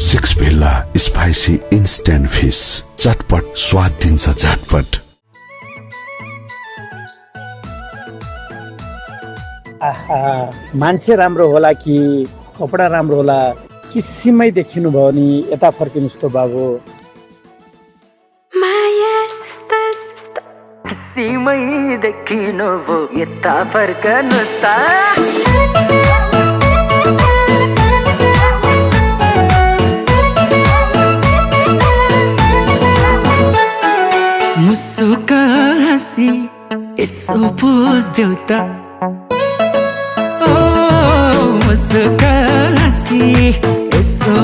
Six भिल्ला spicy instant fish, चटपट स्वाद दिन्छ झटपट। मान्छे राम्रो होला कि कपडा राम्रो होला कि सिमै देखिनु भयो नि यता फर्किनुहोस् त बाबु। सिमै देखिनु भयो यता फर्कनुहोस् त। मुसुका हाँसी यसो बुझ्देऊ त, मुसुका हाँसी यसो